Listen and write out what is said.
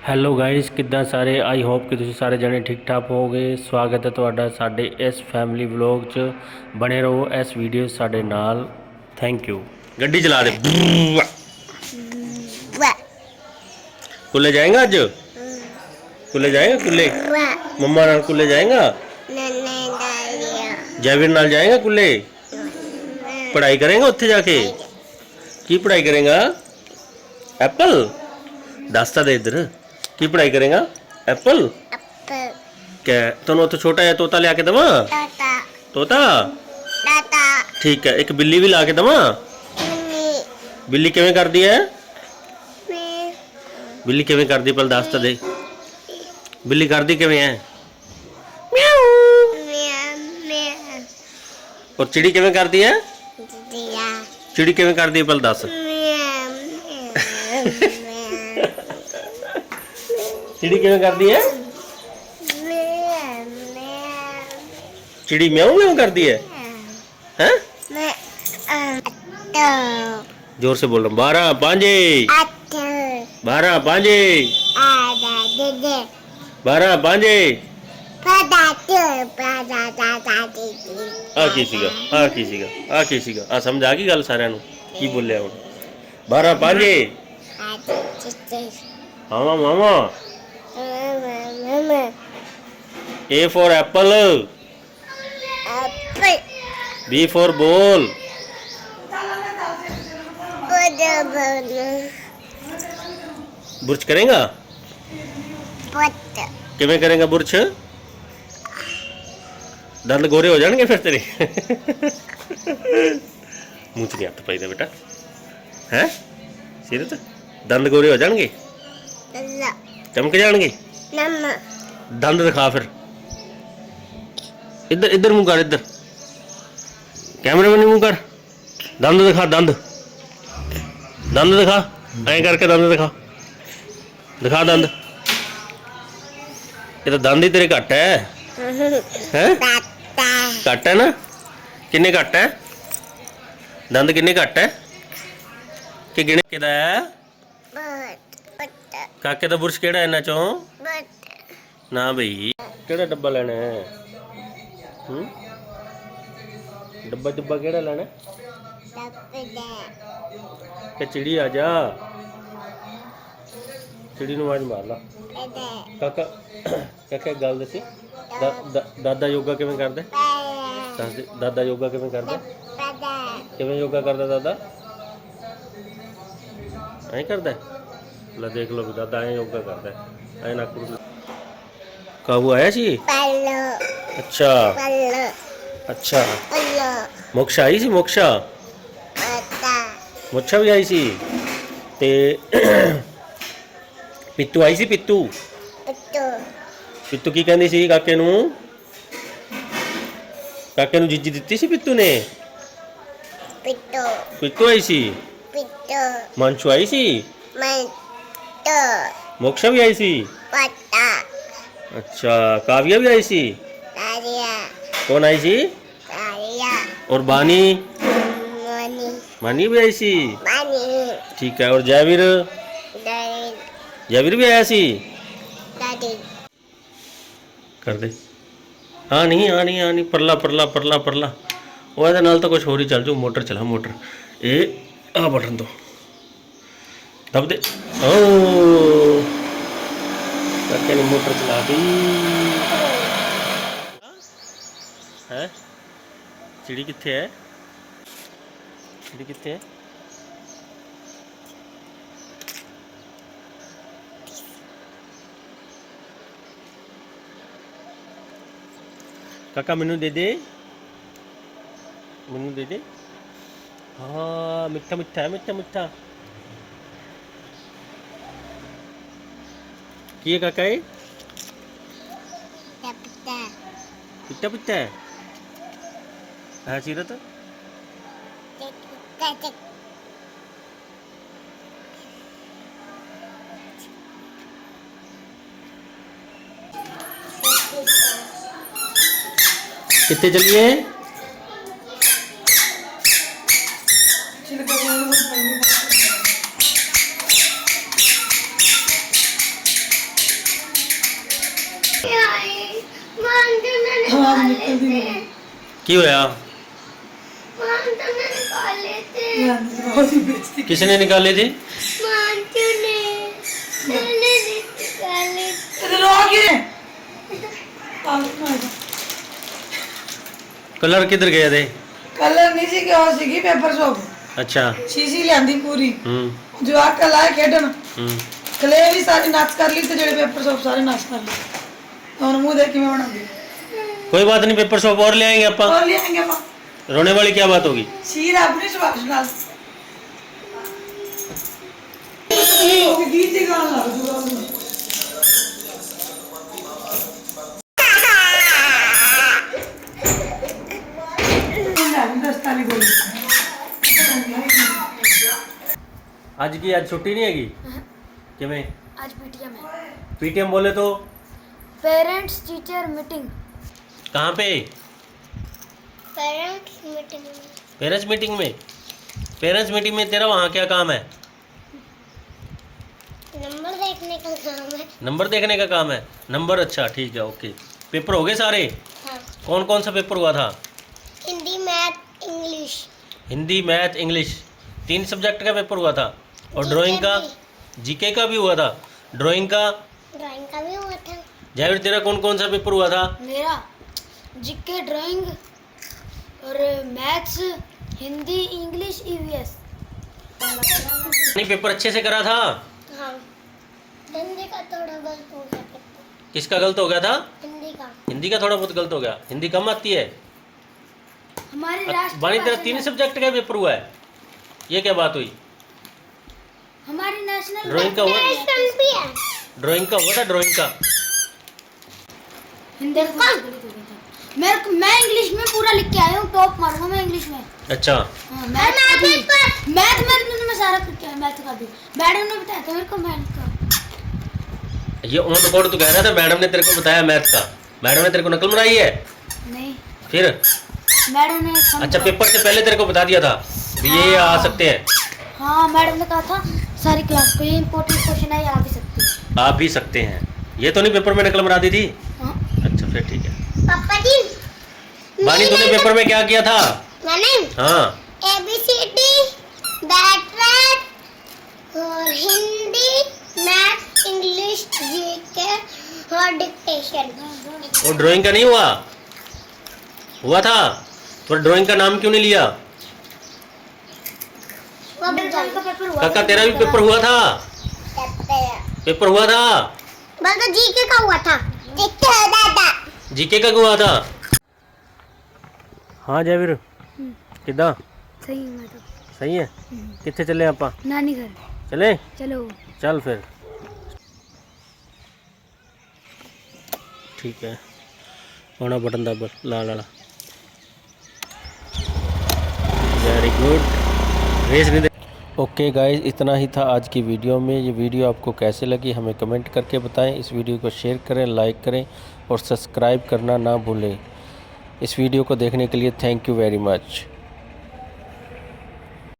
Hello guys, ਕਿੱਦਾਂ ਸਾਰੇ? I hope ਕਿ ਤੁਸੀਂ ਸਾਰੇ ਜਣੇ ਠੀਕ ਠਾਕ ਹੋਵੋਗੇ। ਸਵਾਗਤ ਹੈ ਤੁਹਾਡਾ ਸਾਡੇ ਇਸ ਫੈਮਿਲੀ ਵਲੌਗ 'ਚ। ਬਣੇ ਰਹੋ ਇਸ ਵੀਡੀਓ ਸਾਡੇ ਨਾਲ। Thank you. ਗੱਡੀ ਚਲਾ ਦੇ। ਕੁੱਲੇ ਜਾਏਗਾ ਅੱਜ? ਕੁੱਲੇ ਜਾਏਗਾ? ਕੁੱਲੇ ਮੰਮਾ ਨਾਲ ਕੁੱਲੇ ਜਾਏਗਾ? ਜੈਵੀਰ ਨਾਲ ਜਾਏਗਾ ਕੁੱਲੇ? ਪੜ੍ਹਾਈ ਕਰੇਗਾ ਉੱਥੇ ਜਾ ਕੇ? ਕੀ ਪੜ੍ਹਾਈ ਕਰੇਗਾ? ਐਪਲ ਦੱਸ ਤਾਂ ਦੇ ਇੱਧਰ। ਕੀ ਪੜ੍ਹਾਈ ਕਰੇਗਾ? ਐਪਲ क्या ਤੁਹਾਨੂੰ ਉੱਥੇ ਛੋਟਾ ਜਿਹਾ ਤੋਤਾ ਲਿਆ ਕੇ ਦੇਵਾਂ? ਤੋਤਾ ਠੀਕ ਹੈ। ਇੱਕ ਬਿੱਲੀ ਵੀ ਲਾ ਕੇ ਦੇਵਾਂ? ਬਿੱਲੀ ਕਿਵੇਂ ਕਰਦੀ ਹੈ? ਬਿੱਲੀ ਕਿਵੇਂ ਕਰਦੀ ਪਹਿਲਾਂ ਦੱਸ ਤਾਂ ਦੇ। ਬਿੱਲੀ ਕਰਦੀ ਕਿਵੇਂ ਹੈ? ਔਰ ਚਿੜੀ ਕਿਵੇਂ ਕਰਦੀ ਹੈ? ਚਿੜੀ ਕਿਵੇਂ ਕਰਦੀ ਹੈ ਪਹਿਲਾਂ ਦੱਸ। चिड़ी किवें करती है? चिड़ी म्याऊं म्याऊं करती है? हैं? जोर से बोल रहा हूँ। 12 पांजे 12 पांजे 12 पांजे आ समझ आ गई गल सारिਆਂ ਨੂੰ ਕੀ ਬੋਲਿਆ ਹੁਣ? 12 पांजे मामा मामा A for apple, B for ball, बुर्च करेगा? किवें करेगा बुर्च? दंद गोरे हो जाएंगे फिर तेरे। मुँह च नहीं हथ पाई बेटा है सिर च दंद गोरे हो जाएंगे? चमक जाएंगे? दंद दिखा फिर। इधर इधर मुंह कर, इधर कैमरे में नहीं मुंह कर। दंद दिखा, दंद दंद दिखा। ऐ करके दंद दिखा, दिखा दंद। ये तो दंद ही तेरे घट है, हैं? घट है ना? किन्ने घट है? दंद किन्ने घट है कि गिने किदा है? काके दा बुरश केड़ा इन्हां चों? ना बई केड़ा डब्बा लेना है? डब्बा डब्बा केड़ा लेना? कि चिड़ी आ जा। चिड़ी नूं आवाज मार ला। काका काका गल दसी। दादा योगा किवें करदा? दस दे। दादा योगा किवें करदा? किवें योगा करदा दादा? ऐ करदा? ला देख लो भी दादा ऐ योगा करदा है। ऐ ना करो। काबू आया सी? अच्छा अच्छा। मोक्षा आई सी? मोक्षा मोक्षा भी आई सी ते पित्तू आई सी? पित्तू पित्तू की कहंदी सी काके नूं? काके नूं जीजी दित्ती सी पित्तू ने? पित्तू आई सी? मंशू आई सी? मोक्षा भी आई सी? अच्छा। काव्या भी आई सी? कौन आई सी? और बानी? मानी भी आई सी? ठीक है। और जयवीर? जयवीर भी आया सी? कर दे। हाँ नहीं हाँ नहीं हाँ नहीं। परला परला परला परला। वो ਇਹਦੇ ਨਾਲ ਤਾਂ कुछ होर ही चल जू। मोटर चला मोटर। ये आ बटन तो दब दे। ओ करके ने मोटर चला दी है। चिड़ी कित्थे है? चिड़ी कित्थे है? काका मैनू दे दे, मैनू दे दे। हाँ मिठा मिठा है, मिठा मिठा। की है काका? ये पिट्टा पिट्टा है सीरत? कितने चलिए? आवाज निकलती नहीं। की होया? बहुत ही बेइज्जती। किसने निकाली थी? कलर किधर गए थे? कलर नीचे की ओर सीगी पेपर शॉप। अच्छा। शीशी लियांदी पूरी। हम्म जो आके लाए खेडन हम्म। कले भी सारी नाच कर ली थे, जेड़े पेपर शॉप सारे नाच कर ली और मुंह देख के मैं बना दी। कोई बात नहीं, पेपर शॉप और ले आएंगे अपा। और ले आएंगे मां। रोने वाली क्या बात होगी? शीर अपनी सुभाष लाल गीत गाना लगा दूंगा। आज छुट्टी नहीं हैगी? किमें? आज पीटीएम है। पीटीएम बोले तो? Parents teacher meeting. कहाँ पे? पेरेंट्स मीटिंग में। पेरेंट्स मीटिंग में? पेरेंट्स मीटिंग में तेरा वहाँ क्या काम है? नंबर देखने का काम है। नंबर देखने का काम है? नंबर, अच्छा ठीक है, ओके। पेपर हो गए सारे? हाँ। कौन कौन सा पेपर हुआ था? Hindi, math, English. Hindi, math, English, 3 subject का पेपर हुआ था। और ड्राइंग का? जीके का भी हुआ था। ड्राइंग का? ड्राइंग का भी हुआ था। जाहिर, तेरा कौन कौन सा पेपर हुआ था? मेरा जीके, ड्राइंग और मैथ्स, हिंदी, इंग्लिश, ईवीएस। नहीं, पेपर अच्छे से करा था? हाँ। हिंदी का थोड़ा गलत हो गया पेपर। किसका गलत हो गया था? हिंदी का। हिंदी का थोड़ा बहुत गलत हो गया। हिंदी कम आती है? हमारे बानी, तेरा 3 सब्जेक्ट का पेपर हुआ है, ये क्या बात हुई? हमारी नेशनल ड्राइंग का हुआ? भी है। ड्राइंग का हुआ था? ड्राइंग का? हिंदी का गलत हो गया था। मैं इंग्लिश में पूरा लिख के आया हूँ, टॉप मारूंगा मैं इंग्लिश में। अच्छा। हाँ, मैथ में मैं सारा करके आया, मैथ का भी मैडम ने बताया था मेरे को, मैथ का। ये ऑन रिकॉर्ड तो कह रहा था मैडम ने तेरे को बताया मैथ का। मैडम ने तेरे को नकल बनाई है? नहीं, फिर? मैडम ने अच्छा, पेपर से पहले तेरे को बता दिया था भी ये आ सकते हैं? हाँ, मैडम ने कहा था सारी क्लास को ये इम्पोर्टेंट क्वेश्चन है, ये आ भी सकते हैं। आ भी सकते हैं। ये तो नहीं पेपर में नकल बना दी थी? हाँ। अच्छा, फिर ठीक है। पापा जी, बानी, तूने पेपर में क्या किया था? मैंने हाँ, ABCD, बैकट्रैक और हिंदी, मैथ, इंग्लिश, जीके और डिक्टेशन। और ड्राइंग का नहीं हुआ? हुआ था? तो ड्राइंग का नाम क्यों नहीं लिया? काका, तेरा भी पेपर हुआ था? पेपर हुआ था? बस जीके का हुआ था। जीके का हुआ था? हाँ जयवीर, किदा? सही है। मैं तो सही है। कितने चले आपा? नानी घर चले? चलो। चल फिर, ठीक है। होना बटन दबा, लाल वाला। Very good. रेस नहीं दे। ओके गाइस, इतना ही था आज की वीडियो में। ये वीडियो आपको कैसे लगी हमें कमेंट करके बताएं। इस वीडियो को शेयर करें, लाइक करें और सब्सक्राइब करना ना भूलें। इस वीडियो को देखने के लिए थैंक यू वेरी मच।